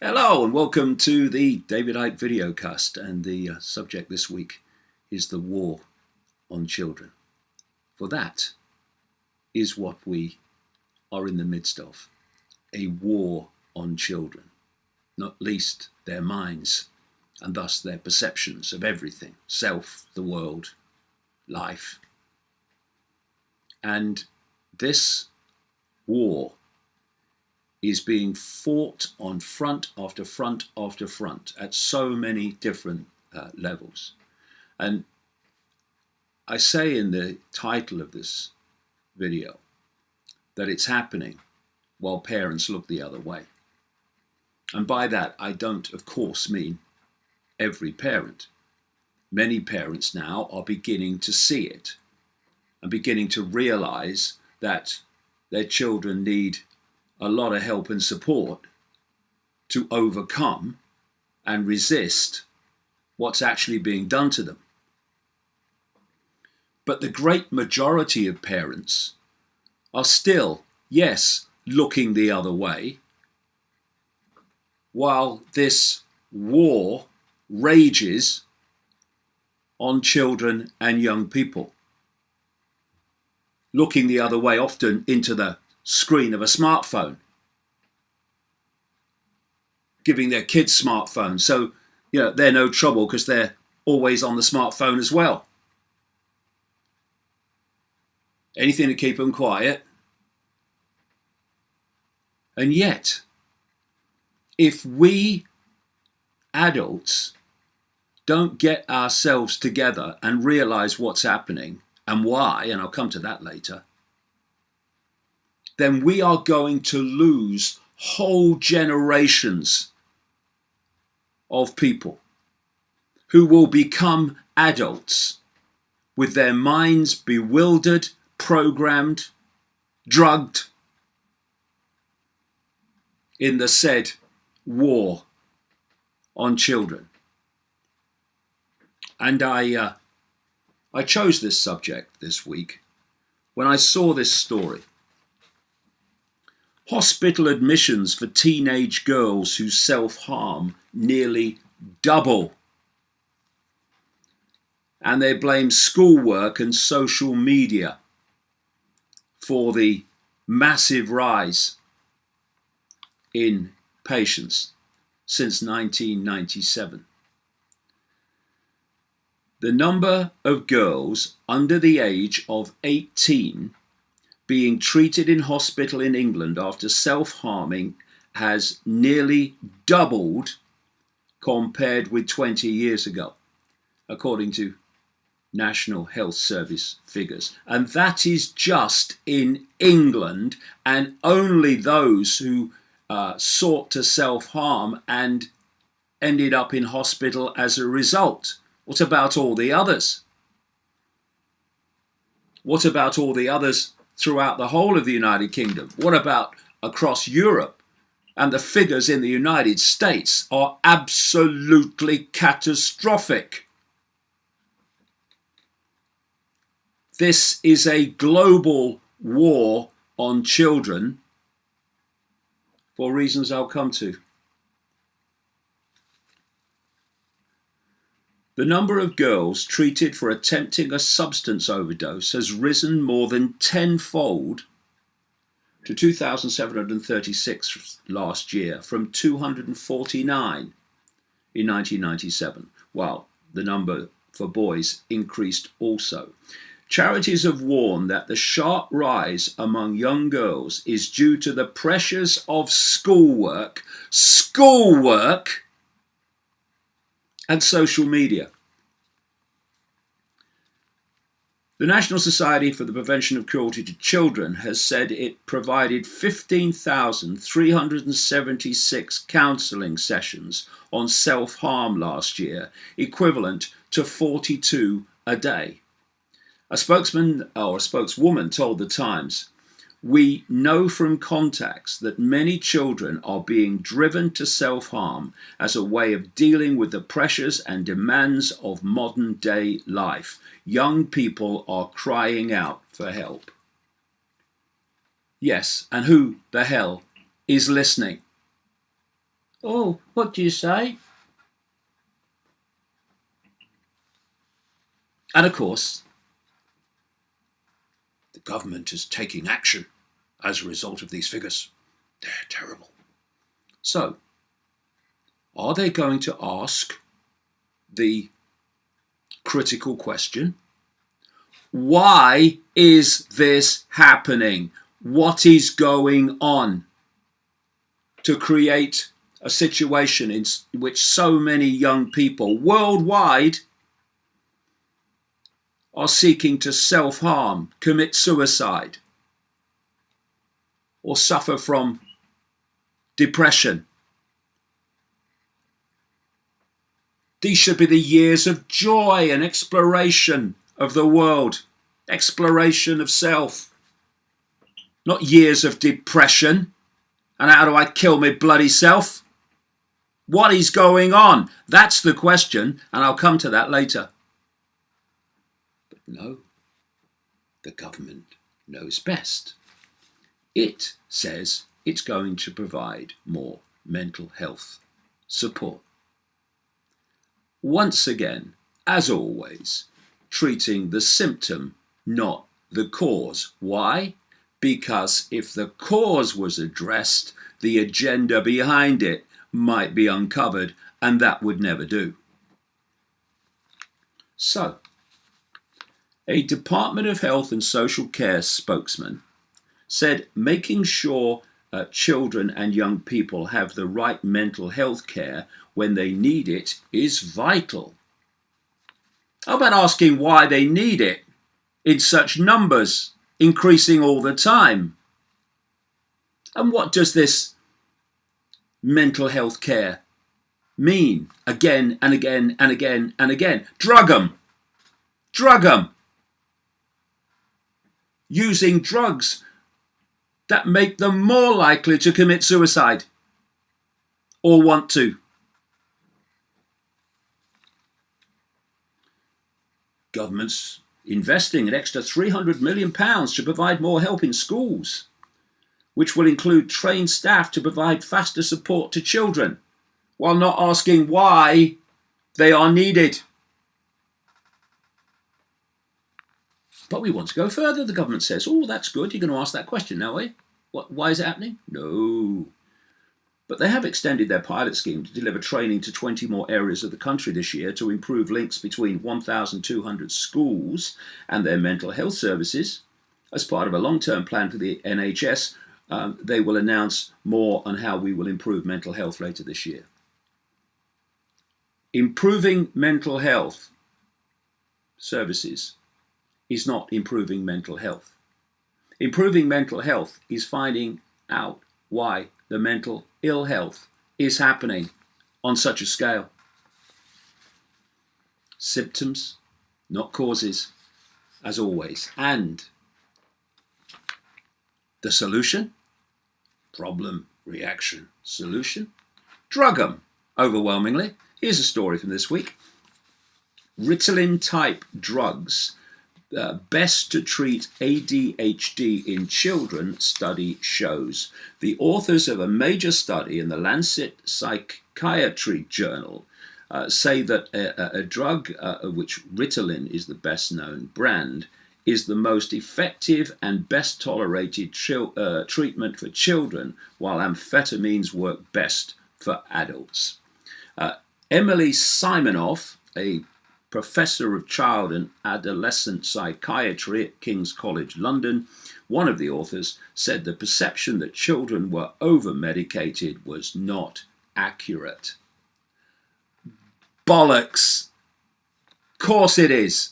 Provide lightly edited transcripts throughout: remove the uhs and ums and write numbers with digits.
Hello and welcome to the David Icke Videocast, and the subject this week is the war on children. For that is what we are in the midst of, a war on children, not least their minds and thus their perceptions of everything, self, the world, life. And this war is being fought on front after front after front at so many different levels. And I say in the title of this video that it's happening while parents look the other way. And by that, I don't, of course, mean every parent. Many parents now are beginning to see it and beginning to realize that their children need a lot of help and support to overcome and resist what's actually being done to them. But the great majority of parents are still, yes, looking the other way, while this war rages on children and young people. Looking the other way, often into the screen of a smartphone, giving their kids smartphones, so they're no trouble because they're always on the smartphone as well. Anything to keep them quiet. And yet, if we adults don't get ourselves together and realize what's happening and why, and I'll come to that later, then we are going to lose whole generations of people who will become adults with their minds bewildered, programmed, drugged in the said war on children. And I chose this subject this week when I saw this story. Hospital admissions for teenage girls who self-harm nearly double. And they blame schoolwork and social media for the massive rise in patients since 1997. The number of girls under the age of 18 being treated in hospital in England after self-harming has nearly doubled compared with 20 years ago, according to National Health Service figures. And that is just in England, and only those who sought to self-harm and ended up in hospital as a result. What about all the others? What about all the others throughout the whole of the United Kingdom? What about across Europe? And the figures in the United States are absolutely catastrophic. This is a global war on children for reasons I'll come to. The number of girls treated for attempting a substance overdose has risen more than tenfold to 2,736 last year from 249 in 1997, while the number for boys increased also. Charities have warned that the sharp rise among young girls is due to the pressures of schoolwork, and social media. The National Society for the Prevention of Cruelty to Children has said it provided 15,376 counselling sessions on self-harm last year, equivalent to 42 a day. A spokesman or a spokeswoman told The Times, "We know from contacts that many children are being driven to self-harm as a way of dealing with the pressures and demands of modern-day life. Young people are crying out for help." Yes, and who the hell is listening? Oh, what do you say? And of course, the government is taking action as a result of these figures. They're terrible. So, are they going to ask the critical question? Why is this happening? What is going on to create a situation in which so many young people worldwide are seeking to self-harm, commit suicide, or suffer from depression? These should be the years of joy and exploration of the world, exploration of self, not years of depression and how do I kill my bloody self? What is going on? That's the question, and I'll come to that later. But no, the government knows best. It says it's going to provide more mental health support. Once again, as always, treating the symptom, not the cause. Why? Because if the cause was addressed, the agenda behind it might be uncovered, and that would never do. So, a Department of Health and Social Care spokesman said making sure children and young people have the right mental health care when they need it is vital. How about asking why they need it in such numbers, increasing all the time? And what does this mental health care mean? Again and again and again and again. Drug them. Drug them. Using drugs that make them more likely to commit suicide or want to. Government's investing an extra £300 million to provide more help in schools, which will include trained staff to provide faster support to children, while not asking why they are needed. But we want to go further, the government says. Oh, that's good. You're going to ask that question now, eh? Why is it happening? No. But they have extended their pilot scheme to deliver training to 20 more areas of the country this year to improve links between 1,200 schools and their mental health services. As part of a long-term plan for the NHS, they will announce more on how we will improve mental health later this year. Improving mental health services is not improving mental health. Improving mental health is finding out why the mental ill health is happening on such a scale. Symptoms, not causes, as always. And the solution? Problem, reaction, solution? Drug them, overwhelmingly. Here's a story from this week. Ritalin-type drugs best to treat ADHD in children, study shows. The authors of a major study in the Lancet Psychiatry Journal say that a drug, which Ritalin is the best known brand, is the most effective and best tolerated treatment for children, while amphetamines work best for adults. Emily Simonoff, a professor of child and adolescent psychiatry at King's College London, one of the authors, said the perception that children were over-medicated was not accurate. Bollocks! Of course it is.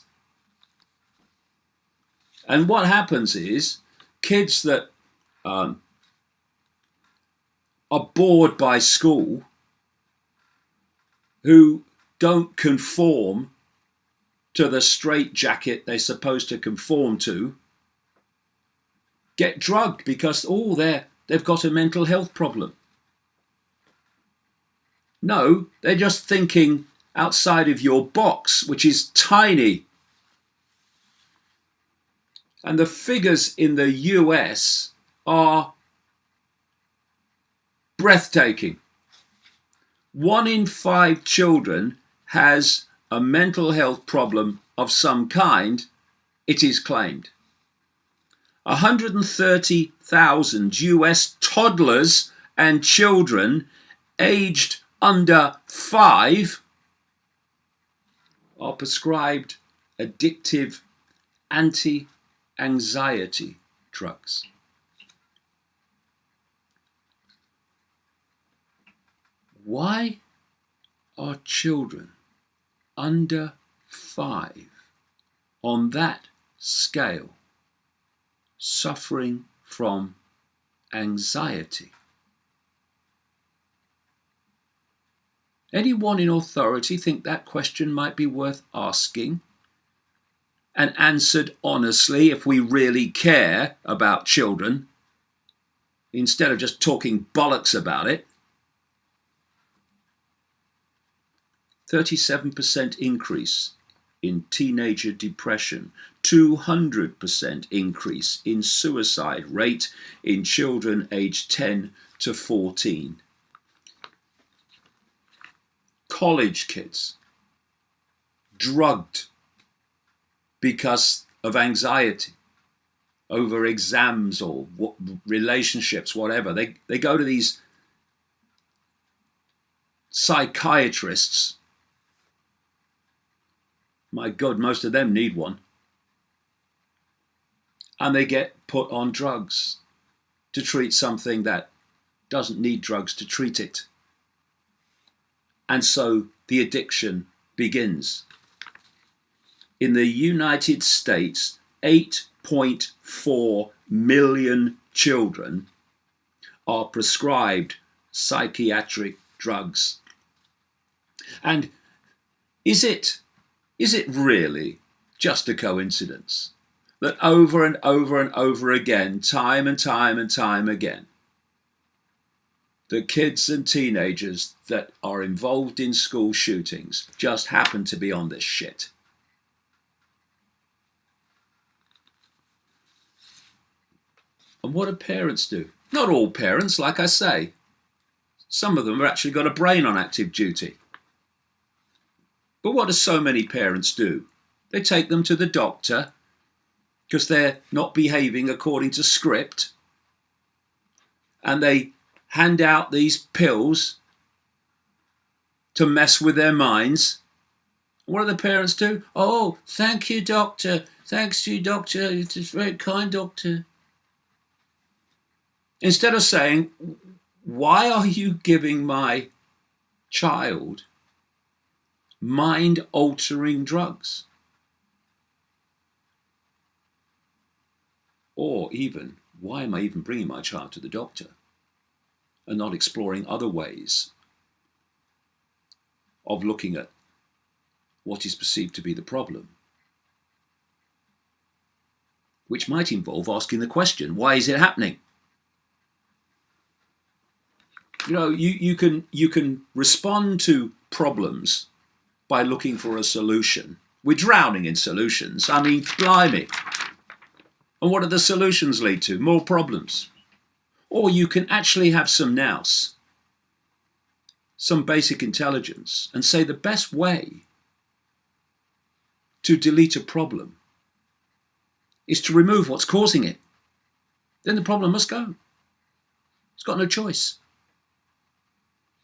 And what happens is kids that are bored by school, who don't conform to the straitjacket they're supposed to conform to, get drugged because they've got a mental health problem. No, they're just thinking outside of your box, which is tiny. And the figures in the US are breathtaking. 1 in 5 children has a mental health problem of some kind, it is claimed. 130,000 US toddlers and children aged under 5 are prescribed addictive anti-anxiety drugs. Why are children under 5 on that scale suffering from anxiety? Anyone in authority think that question might be worth asking and answered honestly if we really care about children, instead of just talking bollocks about it? 37% increase in teenager depression, 200% increase in suicide rate in children aged 10 to 14. College kids drugged because of anxiety over exams or relationships, whatever. They go to these psychiatrists. My God, most of them need one. And they get put on drugs to treat something that doesn't need drugs to treat it. And so the addiction begins. In the United States, 8.4 million children are prescribed psychiatric drugs. And is it really just a coincidence that over and over and over again, time and time and time again, the kids and teenagers that are involved in school shootings just happen to be on this shit? And what do parents do? Not all parents, like I say. Some of them have actually got a brain on active duty. But what do so many parents do? They take them to the doctor because they're not behaving according to script, and they hand out these pills to mess with their minds. What do the parents do? Oh, thank you, doctor. Thanks to you, doctor. It's a very kind doctor. Instead of saying, why are you giving my child mind-altering drugs? Or even, why am I even bringing my child to the doctor and not exploring other ways of looking at what is perceived to be the problem, which might involve asking the question, why is it happening? You know, you can respond to problems by looking for a solution. We're drowning in solutions. I mean, blimey. And what do the solutions lead to? More problems. Or you can actually have some nous, some basic intelligence, and say the best way to delete a problem is to remove what's causing it. Then the problem must go. It's got no choice.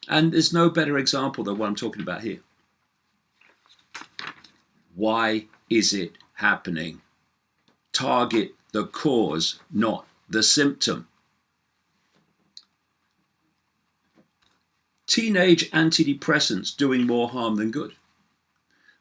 And there's no better example than what I'm talking about here. Why is it happening? Target the cause, not the symptom. Teenage antidepressants doing more harm than good.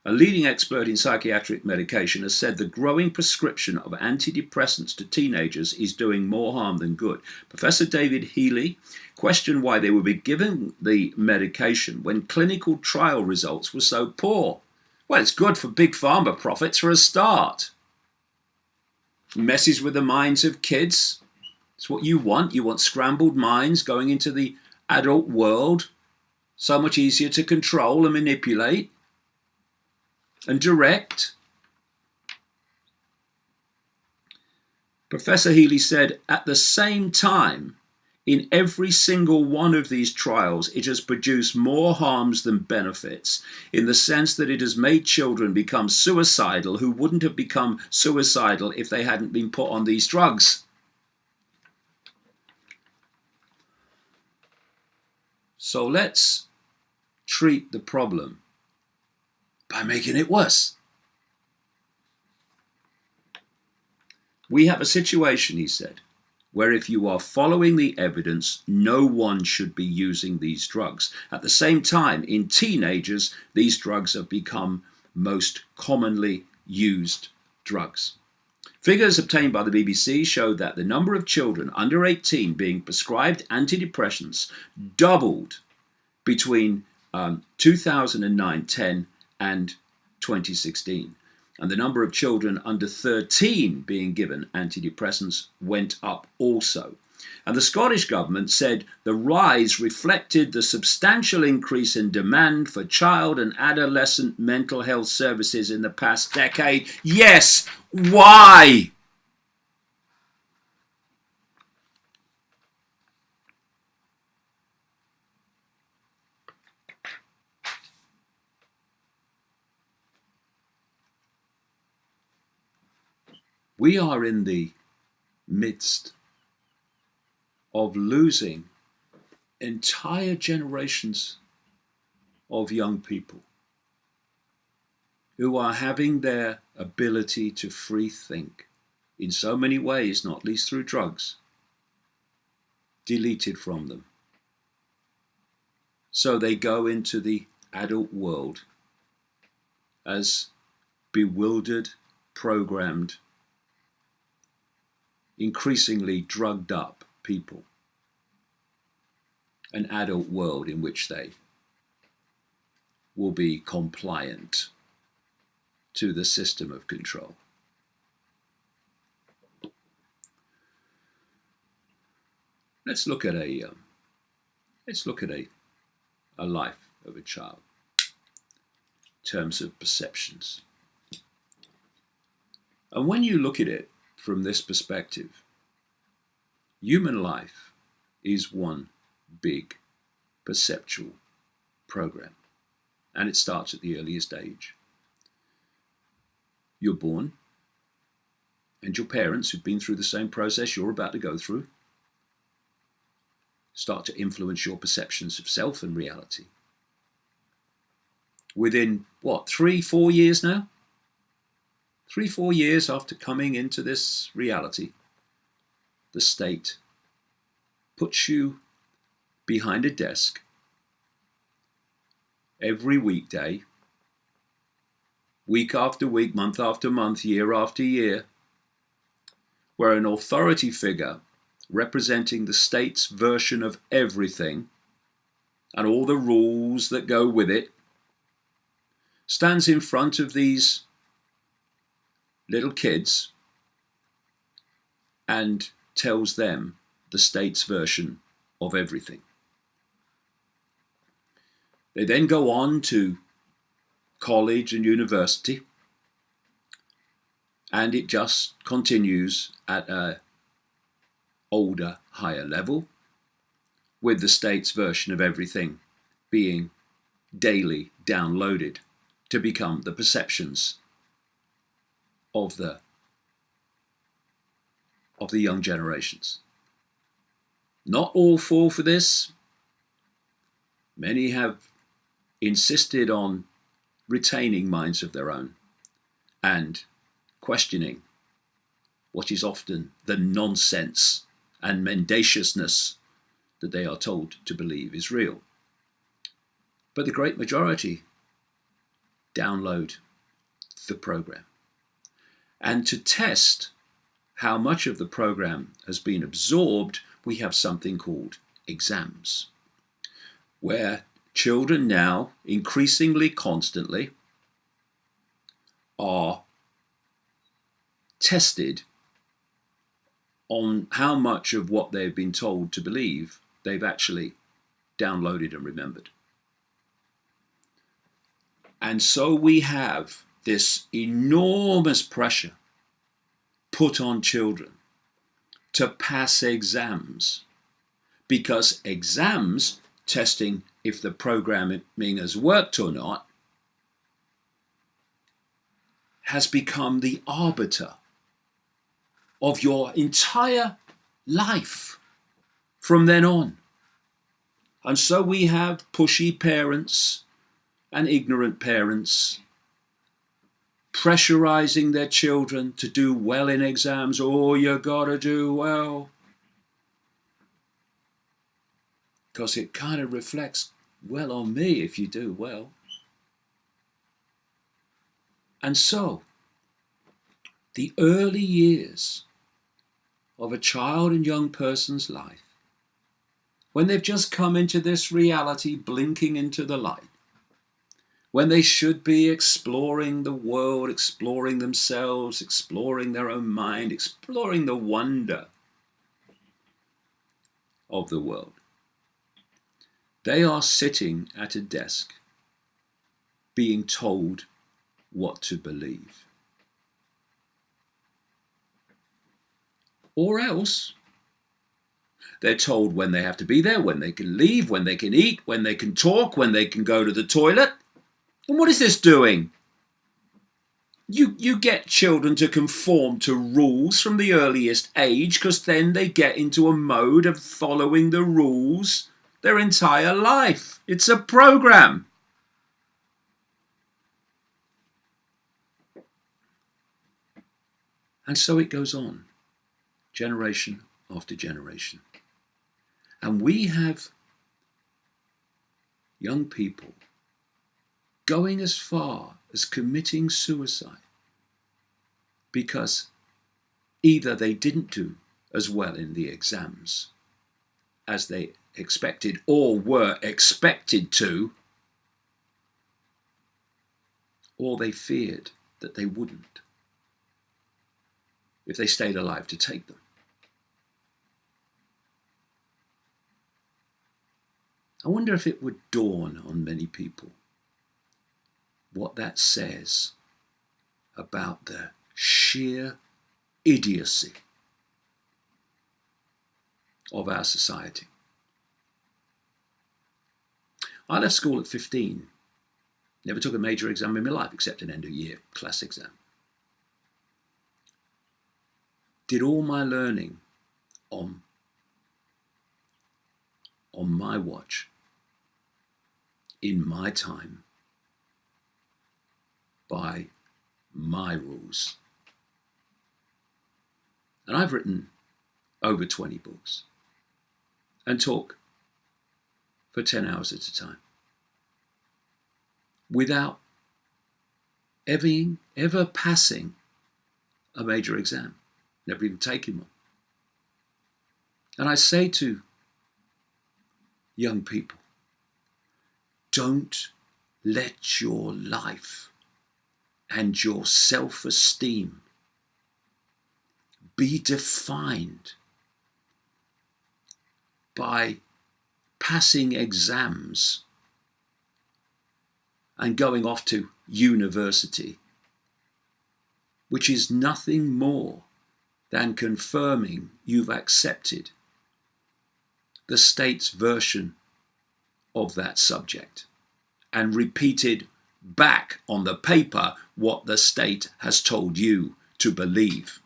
A leading expert in psychiatric medication has said the growing prescription of antidepressants to teenagers is doing more harm than good. Professor David Healy questioned why they would be given the medication when clinical trial results were so poor. Well, it's good for big pharma profits for a start. Messes with the minds of kids. It's what you want. You want scrambled minds going into the adult world. So much easier to control and manipulate and direct. Professor Healy said, at the same time, In every single one of these trials, it has produced more harms than benefits, in the sense that it has made children become suicidal who wouldn't have become suicidal if they hadn't been put on these drugs. So let's treat the problem by making it worse. We have a situation, he said, where if you are following the evidence, no one should be using these drugs. At the same time, in teenagers, these drugs have become most commonly used drugs. Figures obtained by the BBC showed that the number of children under 18 being prescribed antidepressants doubled between 2009-10 and 2016. And the number of children under 13 being given antidepressants went up also. And the Scottish government said the rise reflected the substantial increase in demand for child and adolescent mental health services in the past decade. Yes, why? We are in the midst of losing entire generations of young people who are having their ability to free think in so many ways, not least through drugs, deleted from them. So they go into the adult world as bewildered, programmed, increasingly drugged up people. An adult world in which they will be compliant to the system of control. Let's look at a life of a child in terms of perceptions. And when you look at it from this perspective, human life is one big perceptual program, and it starts at the earliest age. You're born, and your parents, who've been through the same process you're about to go through, start to influence your perceptions of self and reality. Within, 3-4 years now? 3-4 years after coming into this reality, the state puts you behind a desk every weekday, week after week, month after month, year after year, where an authority figure representing the state's version of everything and all the rules that go with it stands in front of these little kids and tells them the state's version of everything. They then go on to college and university, and it just continues at a older, higher level, with the state's version of everything being daily downloaded to become the perceptions of the young generations. Not all fall for this. Many have insisted on retaining minds of their own and questioning what is often the nonsense and mendaciousness that they are told to believe is real. But the great majority download the program. And to test how much of the program has been absorbed, we have something called exams, where children now, increasingly constantly, are tested on how much of what they've been told to believe they've actually downloaded and remembered. And so we have this enormous pressure put on children to pass exams because exams, testing if the programming has worked or not, has become the arbiter of your entire life from then on. And so we have pushy parents and ignorant parents pressurizing their children to do well in exams. Oh, you gotta do well. Because it kind of reflects well on me if you do well. And so, the early years of a child and young person's life, when they've just come into this reality, blinking into the light, when they should be exploring the world, exploring themselves, exploring their own mind, exploring the wonder of the world, they are sitting at a desk being told what to believe. Or else, they're told when they have to be there, when they can leave, when they can eat, when they can talk, when they can go to the toilet. And what is this doing? You get children to conform to rules from the earliest age, because then they get into a mode of following the rules their entire life. It's a program. And so it goes on, generation after generation. And we have young people going as far as committing suicide because either they didn't do as well in the exams as they expected or were expected to, or they feared that they wouldn't if they stayed alive to take them. I wonder if it would dawn on many people what that says about the sheer idiocy of our society. I left school at 15. Never took a major exam in my life except an end-of-year class exam. Did all my learning on my watch, in my time, by my rules. And I've written over 20 books and talk for 10 hours at a time without ever passing a major exam, never even taking one. And I say to young people, don't let your life and your self-esteem be defined by passing exams and going off to university, which is nothing more than confirming you've accepted the state's version of that subject and repeated back on the paper what the state has told you to believe.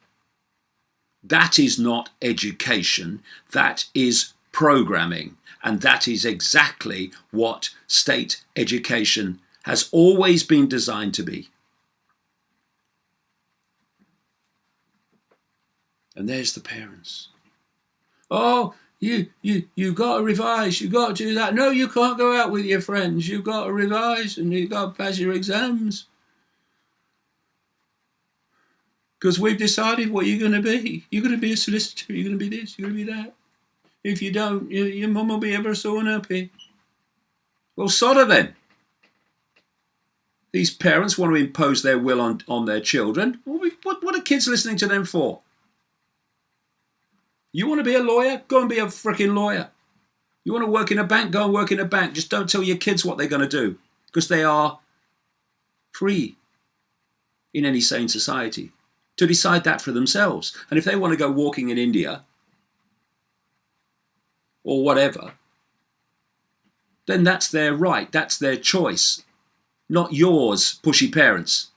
That is not education, that is programming, and that is exactly what state education has always been designed to be. And there's the parents. Oh, you got to revise, you got to do that. No, you can't go out with your friends. You've got to revise and you've got to pass your exams. Because we've decided what you're going to be. You're going to be a solicitor, you're going to be this, you're going to be that. If you don't, your mum will be ever so unhappy. Well, sod her then. These parents want to impose their will on their children. What are kids listening to them for? You want to be a lawyer? Go and be a freaking lawyer. You want to work in a bank? Go and work in a bank. Just don't tell your kids what they're going to do, because they are free in any sane society to decide that for themselves. And if they want to go walking in India or whatever, then that's their right, that's their choice, not yours, pushy parents.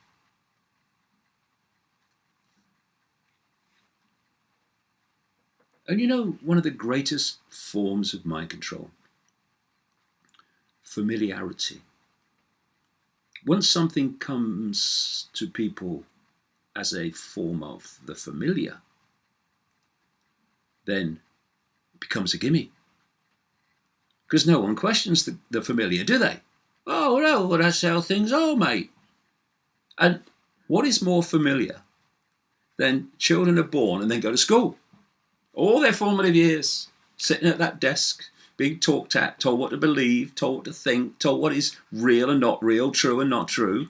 And you know, one of the greatest forms of mind control, familiarity. Once something comes to people as a form of the familiar, then it becomes a gimme. Because no one questions the familiar, do they? Oh, no, well, that's how things are, mate. And what is more familiar than children are born and then go to school? All their formative years, sitting at that desk, being talked at, told what to believe, told what to think, told what is real and not real, true and not true.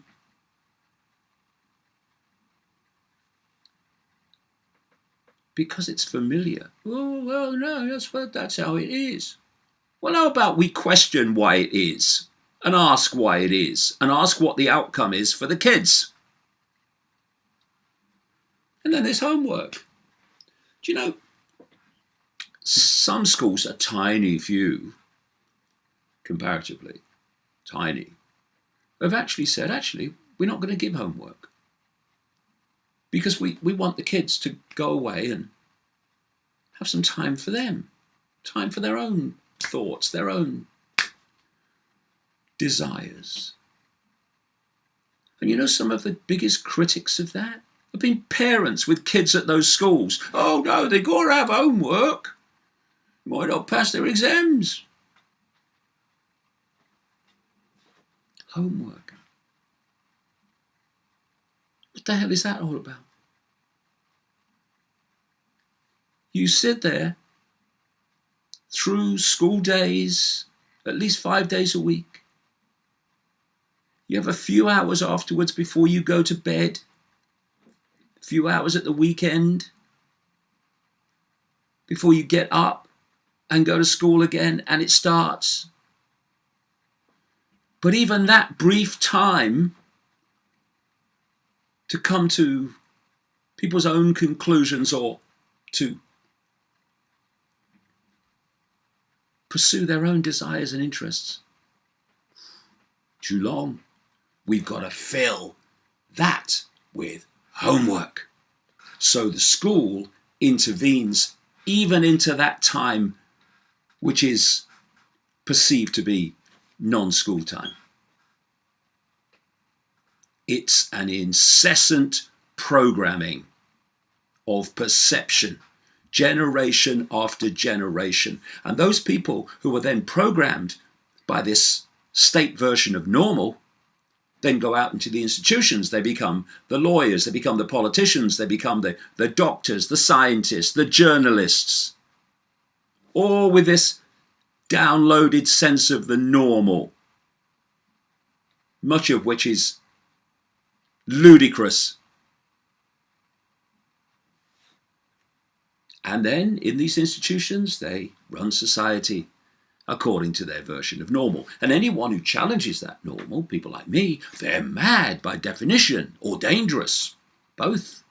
Because it's familiar. Oh, well, no, that's how it is. Well, how about we question why it is, and ask why it is, and ask what the outcome is for the kids. And then there's homework. Do you know, some schools, a tiny few, comparatively, tiny, have actually said, we're not going to give homework. Because we want the kids to go away and have some time for them, time for their own thoughts, their own desires. And you know, some of the biggest critics of that have been parents with kids at those schools. Oh no, they've got to have homework. Might not pass their exams. Homework. What the hell is that all about? You sit there through school days, at least 5 days a week. You have a few hours afterwards before you go to bed, a few hours at the weekend, before you get up and go to school again, and it starts. But even that brief time to come to people's own conclusions or to pursue their own desires and interests, too long. We've got to fill that with homework. So the school intervenes even into that time which is perceived to be non-school time. It's an incessant programming of perception, generation after generation. And those people who are then programmed by this state version of normal then go out into the institutions. They become the lawyers, they become the politicians, they become the doctors, the scientists, the journalists, all with this downloaded sense of the normal, much of which is ludicrous. And then in these institutions, they run society according to their version of normal. And anyone who challenges that normal, people like me, they're mad by definition or dangerous, both.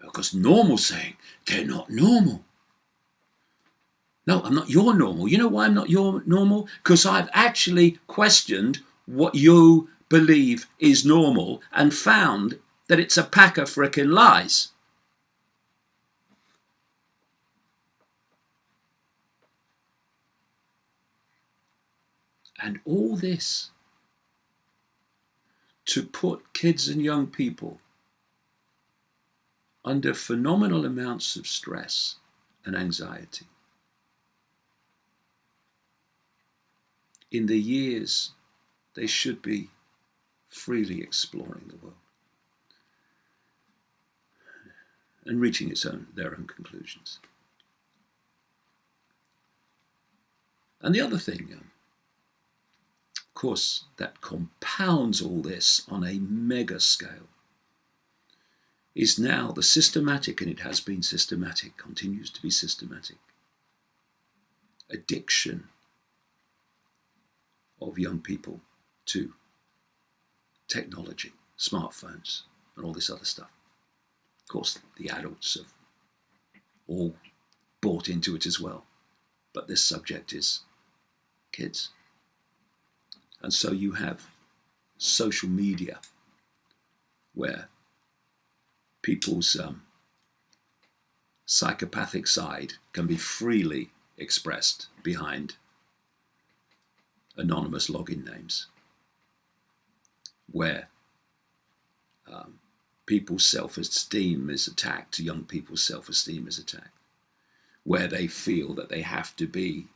Because normal's saying they're not normal. No, I'm not your normal. You know why I'm not your normal? Because I've actually questioned what you believe is normal and found that it's a pack of frickin' lies. And all this to put kids and young people under phenomenal amounts of stress and anxiety in the years they should be freely exploring the world and reaching their own conclusions. And the other thing, of course, that compounds all this on a mega scale is now the systematic, and it has been systematic, continues to be systematic, addiction of young people to technology, smartphones, and all this other stuff. Of course, the adults have all bought into it as well. But this subject is kids. And so you have social media where people's psychopathic side can be freely expressed behind anonymous login names, where people's self-esteem is attacked, young people's self-esteem is attacked, where they feel that they have to be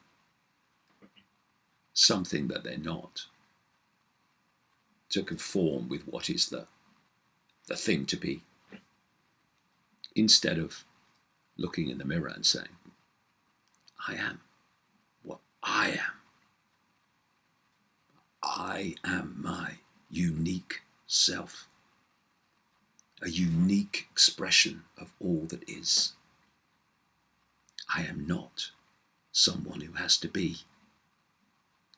something that they're not, to conform with what is the thing to be, instead of looking in the mirror and saying, I am what I am. I am my unique self, a unique expression of all that is. I am not someone who has to be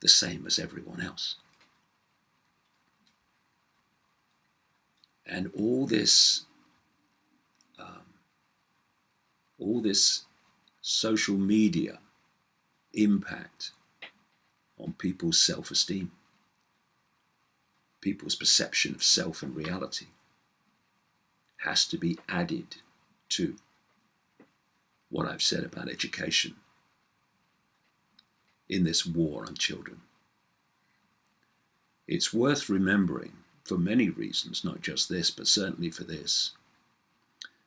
the same as everyone else. And all this social media impact on people's self-esteem, people's perception of self and reality, has to be added to what I've said about education in this war on children. It's worth remembering, for many reasons, not just this, but certainly for this,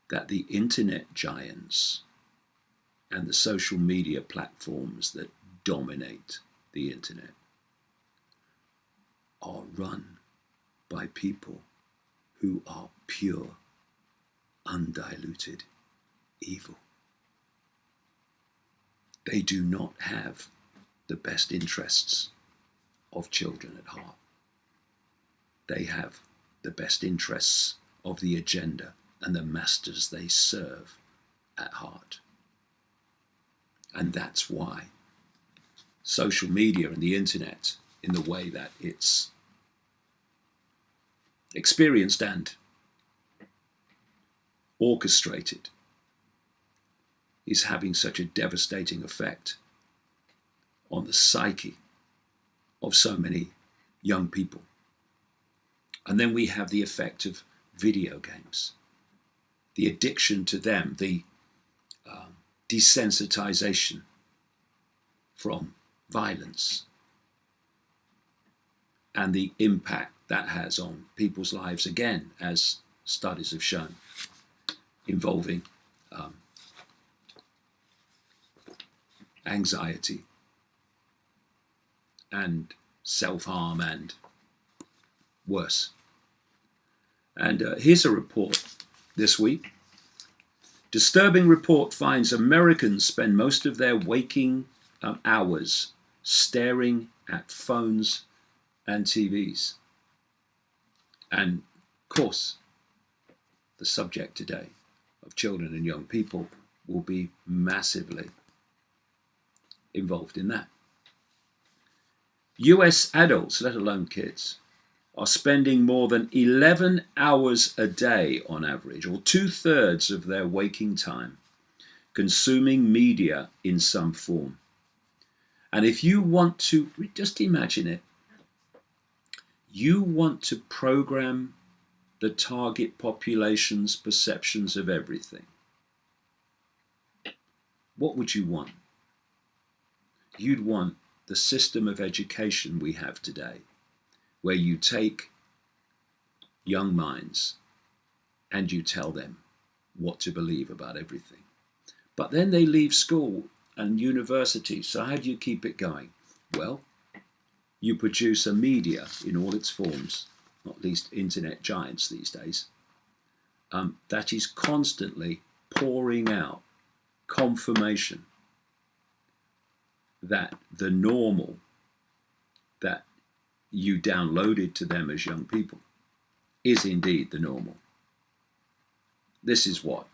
that the internet giants and the social media platforms that dominate the internet are run by people who are pure, undiluted evil. They do not have the best interests of children at heart. They have the best interests of the agenda and the masters they serve at heart. And that's why social media and the internet, in the way that it's experienced and orchestrated, is having such a devastating effect on the psyche of so many young people. And then we have the effect of video games, the addiction to them, the desensitization from violence, and the impact that has on people's lives, again, as studies have shown, involving anxiety and self-harm and worse. And here's a report this week. Disturbing report finds Americans spend most of their waking hours staring at phones and TVs. And of course, the subject today of children and young people will be massively involved in that. US adults, let alone kids, are spending more than 11 hours a day on average, or 2/3 of their waking time, consuming media in some form. And if you want to, just imagine it, you want to program the target population's perceptions of everything, what would you want? You'd want the system of education we have today, where you take young minds and you tell them what to believe about everything. But then they leave school and university, so how do you keep it going? Well, you produce a media in all its forms, not least internet giants these days, that is constantly pouring out confirmation that the normal that you downloaded to them as young people is indeed the normal. This is what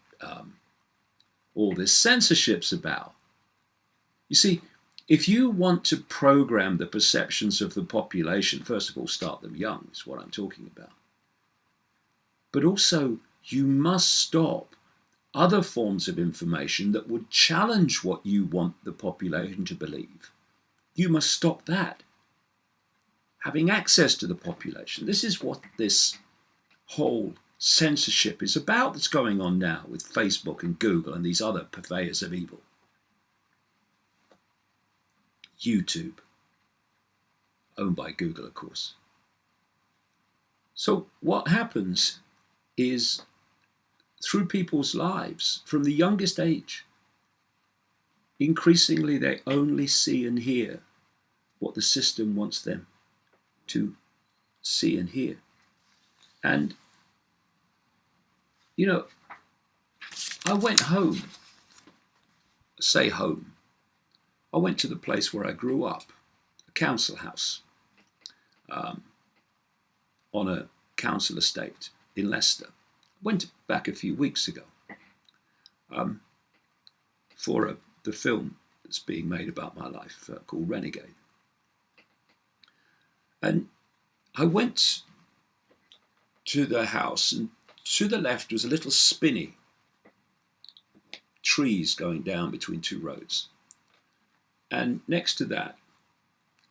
all this censorship's about. You see, if you want to program the perceptions of the population, first of all, start them young, is what I'm talking about. But also, you must stop other forms of information that would challenge what you want the population to believe. You must stop that. Having access to the population. This is what this whole censorship is about that's going on now with Facebook and Google and these other purveyors of evil. YouTube, owned by Google, of course. So what happens is, through people's lives, from the youngest age, increasingly they only see and hear what the system wants them to see and hear. And, you know, I went home, say home, I went to the place where I grew up, a council house, on a council estate in Leicester. Went back a few weeks ago for the film that's being made about my life called Renegade. And I went to the house, and to the left was a little spinney, trees going down between two roads. And next to that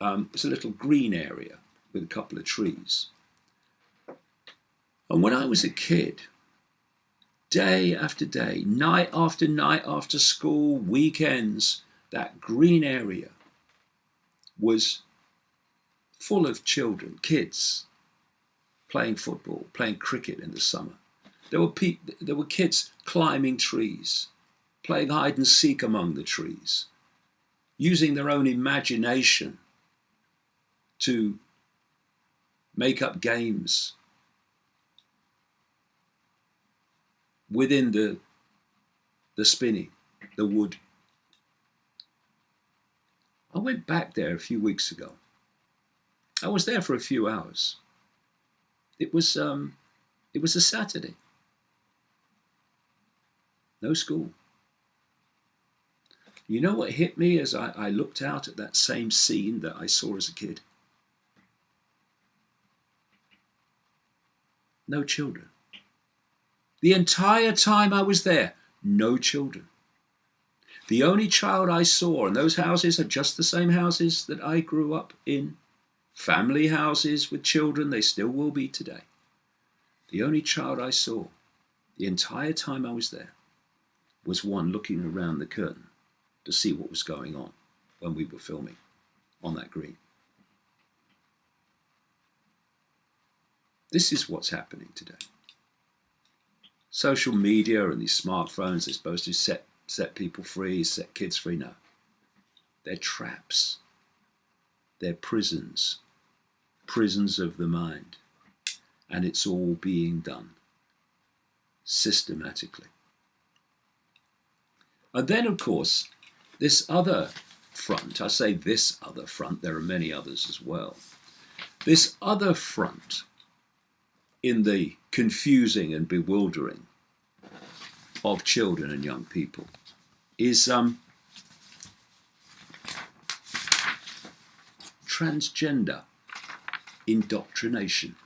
was a little green area with a couple of trees. And when I was a kid, day after day, night after school, weekends, that green area was full of children, kids, playing football, playing cricket in the summer. There were kids climbing trees, playing hide and seek among the trees, using their own imagination to make up games within the spinney, the wood. I went back there a few weeks ago. I was there for a few hours. It was a Saturday. No school. You know what hit me as I looked out at that same scene that I saw as a kid? No children. The entire time I was there, no children. The only child I saw, and those houses are just the same houses that I grew up in, family houses with children, they still will be today. The only child I saw the entire time I was there was one looking around the curtain to see what was going on when we were filming on that green. This is what's happening today. Social media and these smartphones are supposed to set people free, set kids free. No. They're traps. They're prisons. Prisons of the mind. And it's all being done systematically. And then, of course, this other front, I say this other front, there are many others as well. This other front in the confusing and bewildering of children and young people is transgender indoctrination.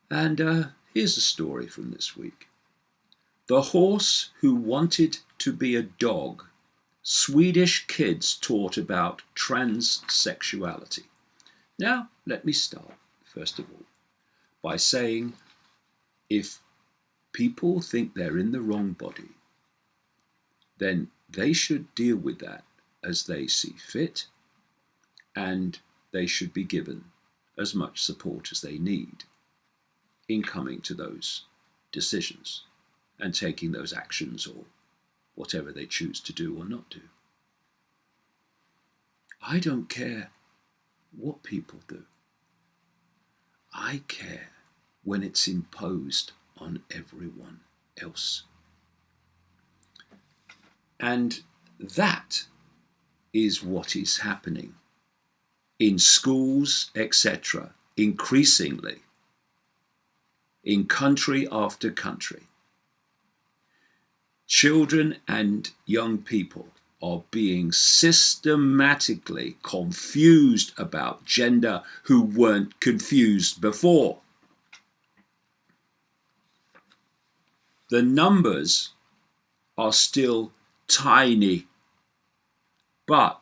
And here's a story from this week. The horse who wanted to be a dog. Swedish kids taught about transsexuality. Now, let me start, first of all, by saying if people think they're in the wrong body, then they should deal with that as they see fit, and they should be given as much support as they need in coming to those decisions and taking those actions or whatever they choose to do or not do. I don't care what people do. I care when it's imposed on everyone else. And that is what is happening in schools, etc., increasingly, in country after country. Children and young people are being systematically confused about gender who weren't confused before. The numbers are still tiny. But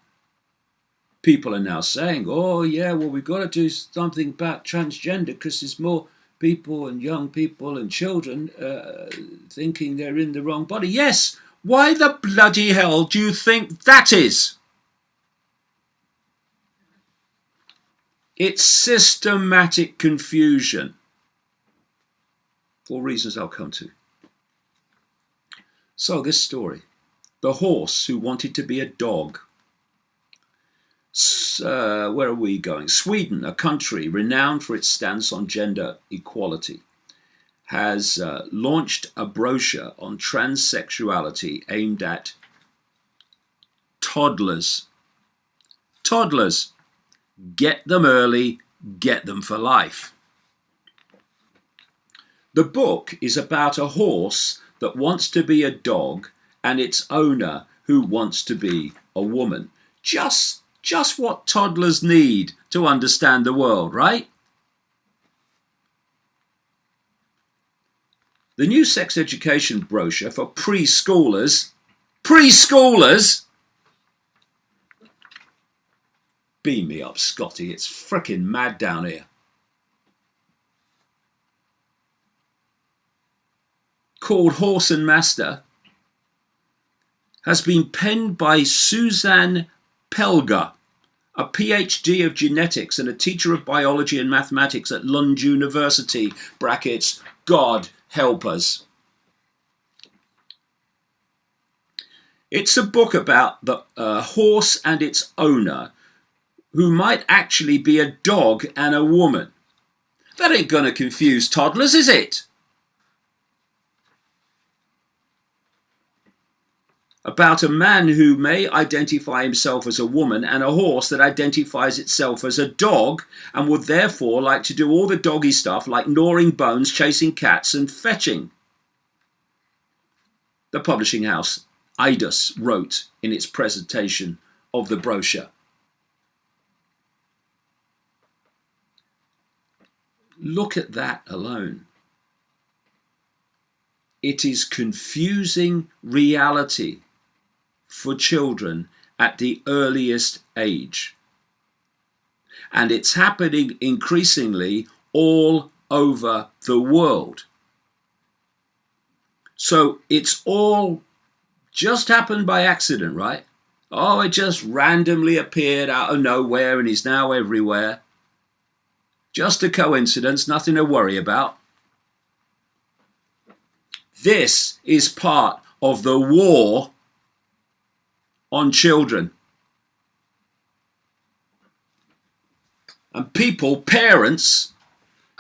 people are now saying, oh yeah, well, we've got to do something about transgender because there's more people and young people and children thinking they're in the wrong body. Yes, why the bloody hell do you think that is? It's systematic confusion for reasons I'll come to. So this story, the horse who wanted to be a dog. Where are we going? Sweden, a country renowned for its stance on gender equality, has launched a brochure on transsexuality aimed at toddlers. Toddlers. Get them early, get them for life. The book is about a horse that wants to be a dog and its owner who wants to be a woman. Just what toddlers need to understand the world, right? The new sex education brochure for preschoolers, beam me up, Scotty, it's frickin' mad down here. Called Horse and Master, has been penned by Suzanne Pelger, a PhD of genetics and a teacher of biology and mathematics at Lund University, brackets, God help us. It's a book about the horse and its owner who might actually be a dog and a woman. That ain't gonna confuse toddlers, is it? About a man who may identify himself as a woman and a horse that identifies itself as a dog and would therefore like to do all the doggy stuff like gnawing bones, chasing cats and fetching. The publishing house Icke wrote in its presentation of the brochure. Look at that alone. It is confusing reality for children at the earliest age. And it's happening increasingly all over the world. So it's all just happened by accident, right? Oh, it just randomly appeared out of nowhere and is now everywhere. Just a coincidence, nothing to worry about. This is part of the war on children. And people, parents,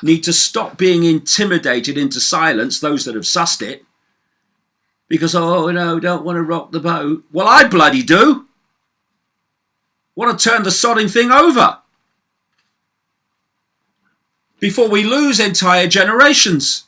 need to stop being intimidated into silence, those that have sussed it, because, oh no, don't want to rock the boat. Well, I bloody do. Want to turn the sodding thing over before we lose entire generations.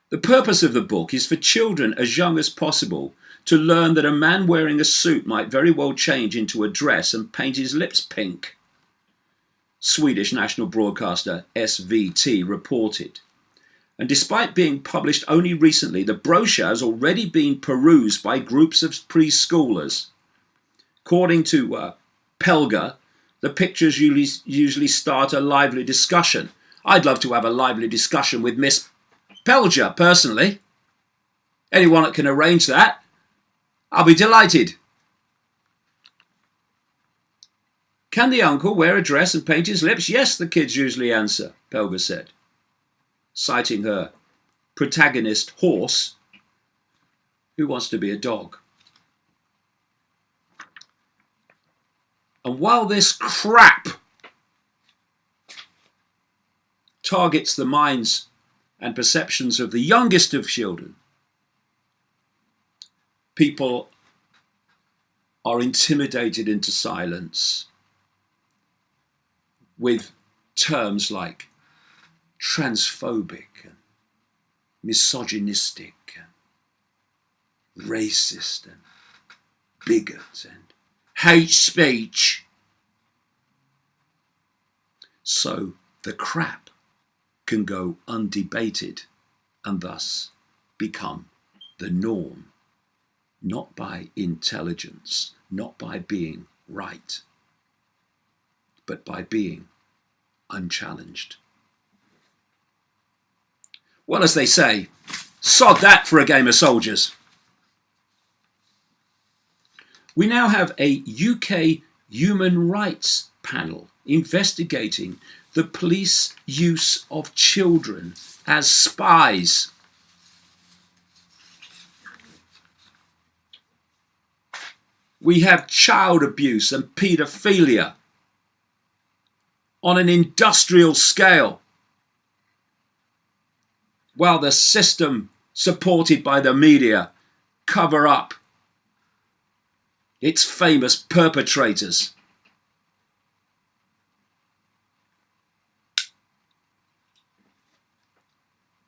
The purpose of the book is for children as young as possible to learn that a man wearing a suit might very well change into a dress and paint his lips pink. Swedish national broadcaster SVT reported. And despite being published only recently, the brochure has already been perused by groups of preschoolers. According to Pelger, the pictures usually start a lively discussion. I'd love to have a lively discussion with Miss Pelger, personally. Anyone that can arrange that, I'll be delighted. Can the uncle wear a dress and paint his lips? Yes, the kids usually answer, Pelger said, citing her protagonist horse, who wants to be a dog. And while this crap targets the minds and perceptions of the youngest of children, people are intimidated into silence with terms like transphobic and misogynistic and racist and bigot and hate speech. So the crap can go undebated and thus become the norm, not by intelligence, not by being right, but by being unchallenged. Well, as they say, sod that for a game of soldiers. We now have a UK human rights panel investigating the police use of children as spies. We have child abuse and paedophilia on an industrial scale, while the system supported by the media cover up its famous perpetrators.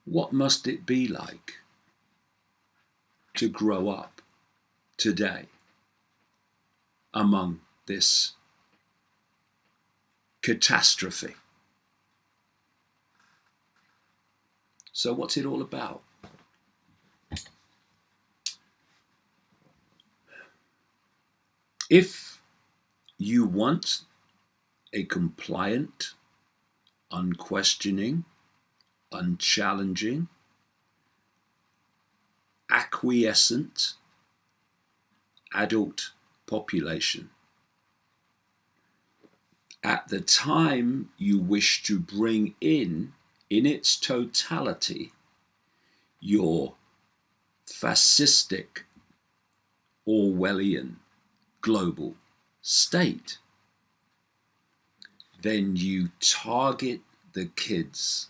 What must it be like to grow up today among this catastrophe? So what's it all about? If you want a compliant, unquestioning, unchallenging, acquiescent adult population, at the time you wish to bring in its totality, your fascistic, Orwellian global state, then you target the kids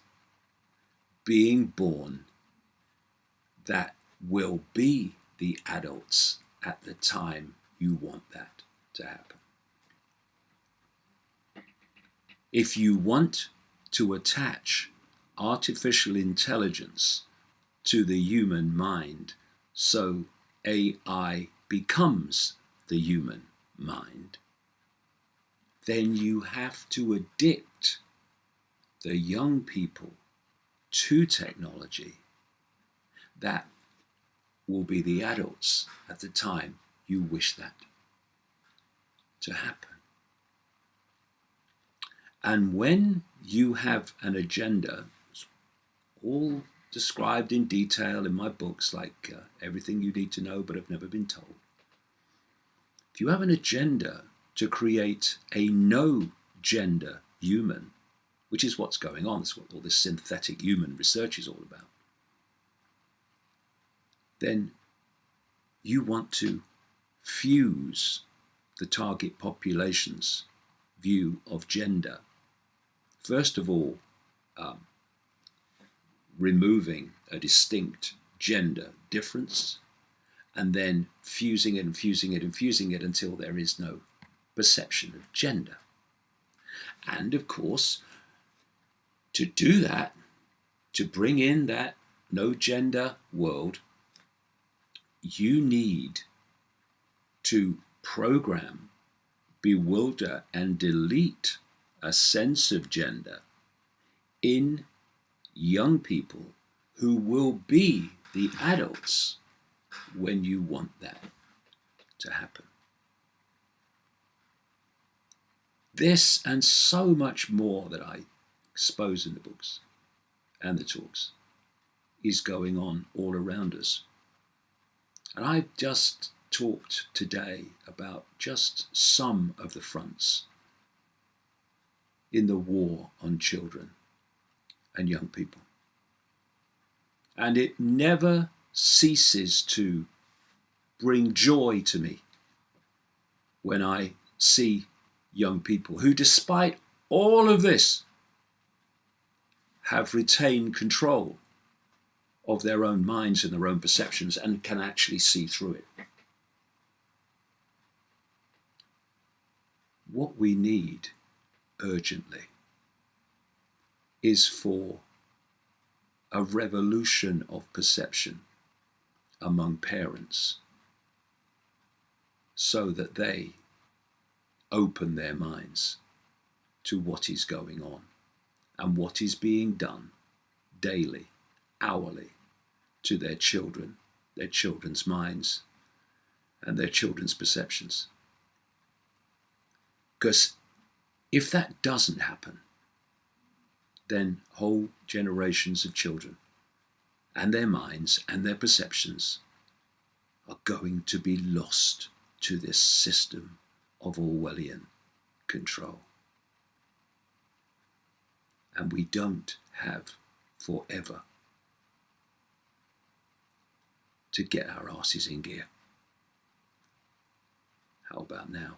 being born that will be the adults at the time you want that to happen. If you want to attach artificial intelligence to the human mind so AI becomes the human mind, then you have to addict the young people to technology that will be the adults at the time you wish that to happen. And when you have an agenda, all described in detail in my books, like Everything You Need to Know But Have Never Been Told, if you have an agenda to create a no-gender human, which is what's going on, that's what all this synthetic human research is all about, then you want to fuse the target population's view of gender. First of all, removing a distinct gender difference, and then fusing it and fusing it and fusing it until there is no perception of gender. And of course, to do that, to bring in that no gender world, you need to program, bewilder, and delete a sense of gender in young people who will be the adults when you want that to happen. This and so much more that I expose in the books and the talks is going on all around us. And I've just talked today about just some of the fronts in the war on children and young people. And it never ceases to bring joy to me when I see young people who, despite all of this, have retained control of their own minds and their own perceptions and can actually see through it. What we need urgently is for a revolution of perception among parents so that they open their minds to what is going on and what is being done daily, hourly, to their children, their children's minds, and their children's perceptions. Because if that doesn't happen, then whole generations of children and their minds and their perceptions are going to be lost to this system of Orwellian control. And we don't have forever to get our asses in gear. How about now?